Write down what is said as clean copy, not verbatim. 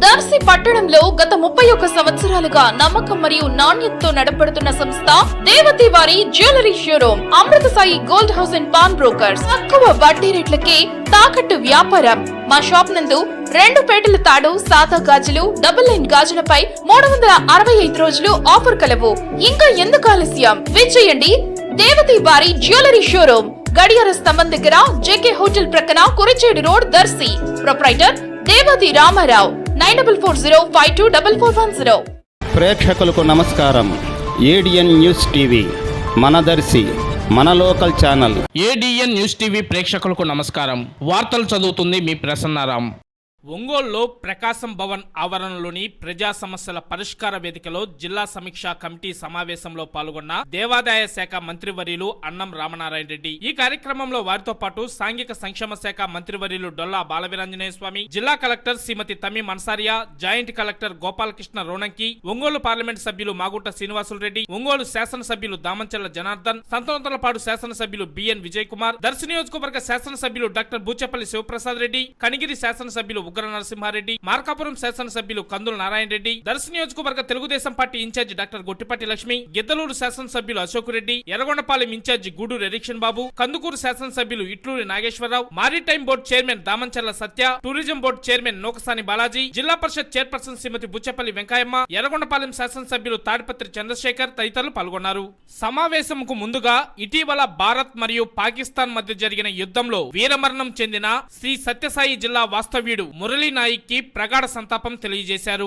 దర్శి పట్టణంలో గత 31 సంవత్సరాలుగా నమ్మకం మరియు నాణ్యతతో నడపడుతున్న సంస్థ దేవతి వారి jewellery showroom Amrutha Sai gold house and pawn brokers. తక్కువ వడ్డీ రేట్లకే తాకట్టు వ్యాపారం. మా షాప్ నందు 2 పేటల తాడు, సాదా గాజులు, డబుల్ లైన్ గాజులపై 365 రోజులు ఆఫర్ కలవు. ఇంకా ఎందుకు ఆలస్యం? విచ్చేయండి దేవతి వారి జ్యువెలరీ షోరూమ్, గడియార స్తంభం దగ్గర, జేకే హోటల్ ప్రక్కన, కురిచేడు రోడ్, దర్శి. ప్రొప్రైటర్ దేవతి రామారావు. 9440524410. ప్రేక్షకులకు నమస్కారం. ఏడిఎన్ న్యూస్ టీవీ మన దర్శి, మన local channel. ADN news TV ప్రేక్షకులకు నమస్కారం. వార్తలు చదువుతుంది మీ ప్రసన్నారాం. ఒంగోలులో ప్రకాశం భవన్ ఆవరణలోని ప్రజా సమస్యల పరిష్కార వేదికలో జిల్లా సమీక్షా కమిటీ సమావేశంలో పాల్గొన్న దేవాదాయ శాఖ మంత్రివర్యులు అన్నం రామనారాయణ రెడ్డి. ఈ కార్యక్రమంలో వారితో పాటు సాంఘిక సంక్షేమ శాఖ మంత్రివర్యులు డొల్లా బాలవీరాంజనేయ స్వామి, జిల్లా collector Srimathi Tameem Ansariya, joint collector Gopalakrishna Ronanki, Ongole parliament సభ్యులు మాగుంట శ్రీనివాసులు రెడ్డి, ఒంగోలు శాసనసభ్యులు దామంచెల్ల జనార్దన్, సంతనోతలపాడు శాసనసభ్యులు బిఎన్ విజయ్ కుమార్, దర్శి నియోజకవర్గ శాసనసభ్యులు డాక్టర్ బూచేపల్లి శివప్రసాద్ రెడ్డి, కనిగిరి శాసనసభ్యులు ఉగ్ర నరసింహారెడ్డి, మార్కాపురం శాసనసభ్యులు కందుల నారాయణ రెడ్డి, దర్శి నియోజకవర్గ Telugu Desam party incharge doctor Gottipati Lakshmi, Giddalur శాసనసభ్యులు అశోక్ రెడ్డి, ఎర్రగొండపాలెం ఇన్ఛార్జి గూడూరు ఎరిక్షన్ బాబు, కందుకూరు శాసనసభ్యులు Itluri Nageswara Rao, maritime board chairman Damanchella Satya, tourism board chairman Nokasani Balaji, జిల్లా పరిషత్ చైర్పర్సన్ శ్రీమతి బుచ్చపల్లి వెంకయ్యమ్మ, ఎర్రగొండపాలెం శాసనసభ్యులు తాడిపత్రి చంద్రశేఖర్ తదితరులు పాల్గొన్నారు. సమావేశంకు ముందుగా ఇటీవల భారత్ మరియు పాకిస్తాన్ మధ్య జరిగిన యుద్ధంలో వీరమరణం చెందిన శ్రీ సత్యసాయి జిల్లా వాస్తవ్యుడు మురళీ నాయక్ కి ప్రగాఢ సంతాపం తెలియజేశారు.